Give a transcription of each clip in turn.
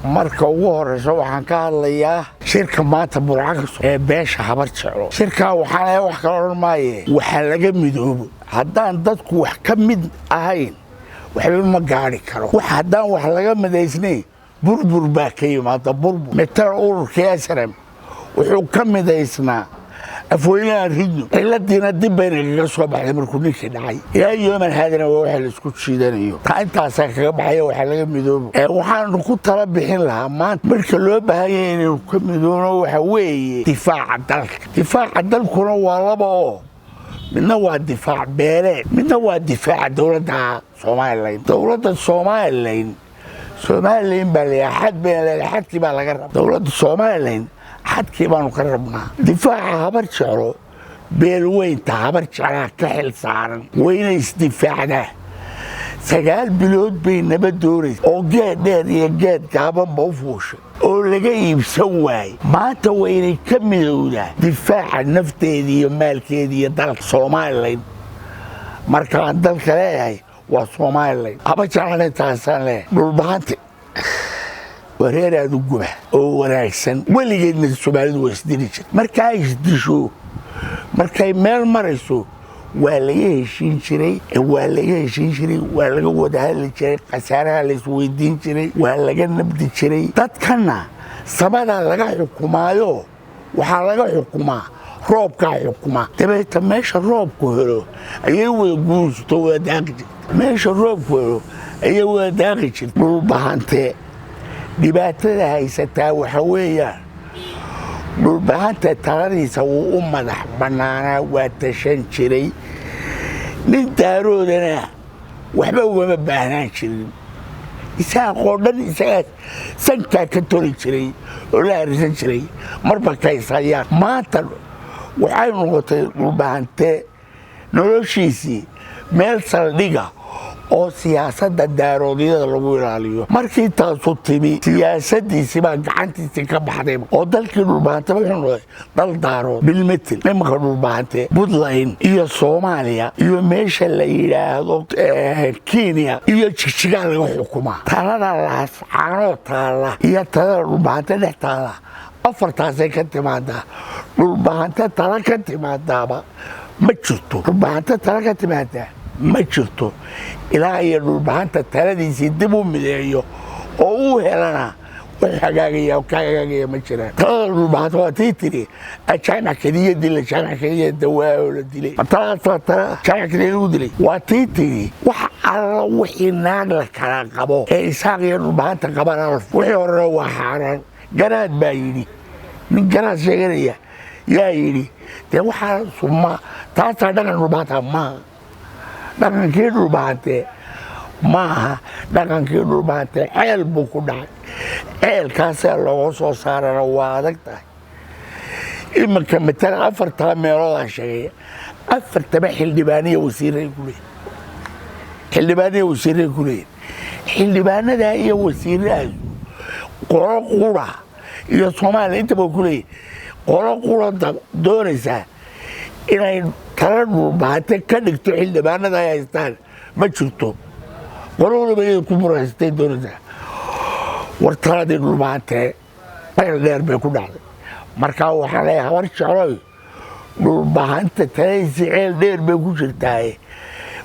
marka ugu horeysa waxaan ka hadlayaa shirka maanta burcagso ee beesha habar jeclo shirka waxaan wax kala oran maaye waxa laga midoobo haddaan dadku wax ka mid ahayn waxba ma gaari karo wax haddaan wax laga midaysnay burbur baa ka yimaada burbur metal ururka SRM wuxuu ka midaysnaa afweynaha ridno ciladina dib bayna kaga soo baxday markuu ninkii dhacay ilaa yooman haadana waa waxa la isku jiidanayo taa intaas kaga baxay waxa laga midoobo waxaan ku tala bixin lahaa maanta marka loo baahan yahay inuu ka midoobo waxa weeye difaaca dalkuna waa laba oo midna waa difaac beeleed midna waa difaaca dawladda Somaliland baa leeyahay xad been leeyahay xadkii baa laga rabaa dawladda Somaliland xadkii baanu ka rabnaa difaaca habar jeclo beelweynta habar jeclaa ka xil saaran wayna isdifaacdaa 9 bilood bay nabad doonaysaa oo geed dheer iyo geed gaaban ba u fuushay oo laga iibsan waayay maanta waynay ka midowdaa difaaca nafteeda iyo maalkeeda iyo dalka Somaliland marka aan dalka leeyahay waa Somaliland habar jeclaa taasaan leeyahay dhulbaante wareeraad u guba oo wanaagsan weligeedna Soomaalidu way isdiri jirtay marka ay isdisho markay meel marayso waa laga heshiin jiray waa laga wada hadli jiray qasaaraha la isweydiin jiray waa laga nabdi jiray dadkana samada laga xukumaayo waxa laga xukumaa roobka xukuma dabeeta meesha roobku helo ayay wada guusto wada daaqi meesha roobku helo ayay wada daaqi jirtay dhul bahante dhibaatada haysataa waxa weeyaan dhulbahanta taladiisa uu u madax bannaanaa waa tashan jiray nin daaroodana waxba ugama baahnaan jirin isaaqoo dhan isagaa sankaa ka toli jiray oo la harisan jiray marba kaysayaan maanta waxay noqotay dhulbahante noloshiisii meel saldhiga oo siyaasadda daaroodyada lagu ilaaliyo markii taasu timi siyaasadiisii baa gacantiisii ka baxday oo dalkii dhulbahante wuxuu noqday dal daarood bilmetel nimanka dhulbahante Puntland iyo Soomaaliya iyo meesha la yiraahdo Kenya iyo Jigjiga laga xukumaa talada laas caano taala iyo talada dhulbahante dhex taala afartaasay ka timaada dhulbahante tala ka timaadaaba ma jirto dhulbahante tala ka timaada ma jirto ilaa iyo dhulbahanta taladiisii dib u mideeyo oo uu helana wax hagaagaya ma jiraan talada dhulbahanta waa tiri jaamac kadiya dawaa la dilay talada jaamac kadiya u dilay waa tiri wax alla wixii naag la kala qabo ee isaaq iyo dhulbahanta qabana wixii hore waa xaraan garaad baa yidhi nin garaad sheeganaya yaa yidhi dee waxaa suma taasaa dhaqan dhulbahanta maaha dhaqankii dhulbahante maaha dhaqankii dhulbahante ceel buu ku dhacay ceelkaasaa looga soo saarana waa adag tahay iminka matala 4 meeloodaan sheegay 4 xildhibaaniya wasiiray ku leeyihiin xildhibaanada iyo wasiiradaas qolo qura iyo Soomaaliya intaba ku leeyihiin qolo qura doonaysaa inay tala dhulbahante ka dhigto xildhibaanada ay haystaan ma jirto qololaba ay ku muraystay doonaysa war taladii dhulbahante meel dheer bay ku dhacday marka waxaa la habar jeclo dhulbahante taladiisa ceel dheer bay ku jirtaa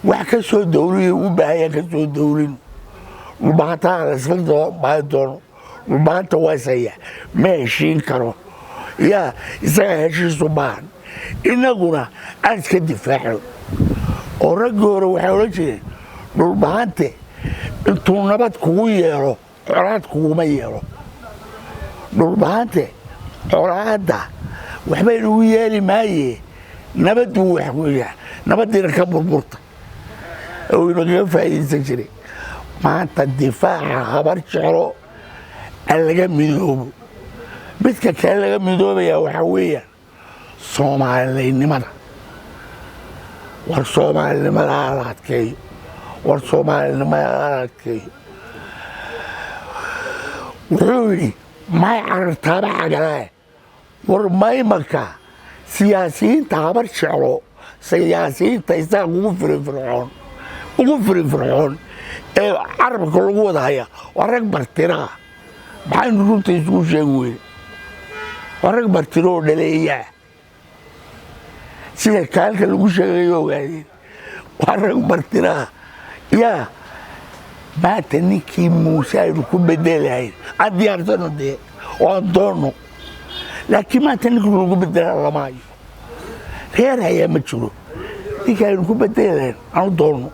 wax ka soo dawliyo u baahan ka soo dawlin dhulbahanta la isla doono dhulbahanta waasaya ma heshiin karo yaa isaga heshiisu baahan inaguna aan iska difaaco oo ragga hore waxay oran jireen dhulbahante intuu nabad kugu yeelo colaad kuguma yeelo dhulbahante colaadda waxbay nagu yeeli maaye nabaddu wax weeyaa nabadiina ka burburta oo inaga faa'iideysan jiray maanta difaaca habar jeclo aan laga midoobo midka kale laga midoobaya waxa weeyaan Soomaalinimada war Soomaalinimada la adkeeyo wuxuu yidhi may carartaaba cagalae war maymanka siyaasiyiinta habar jeclo siyaasiyiinta isaga ugu firinfircoon ee carabka lagu wada haya waa rag bartira maxaynu runta isugu sheegi weyne waa rag bartiro oo dhaleeyaa sida kaalka lagu sheegayo ogaadeen waa rag bartiraa yaa maanta ninkii muuse aynu ku bedelahayn aan diyaarsano dee oo aan doonno laakiin maanta ninkii lagu bedelaa lama hayo reer hayaa ma jiro ninka aynu ku bedelahayn aan u doonno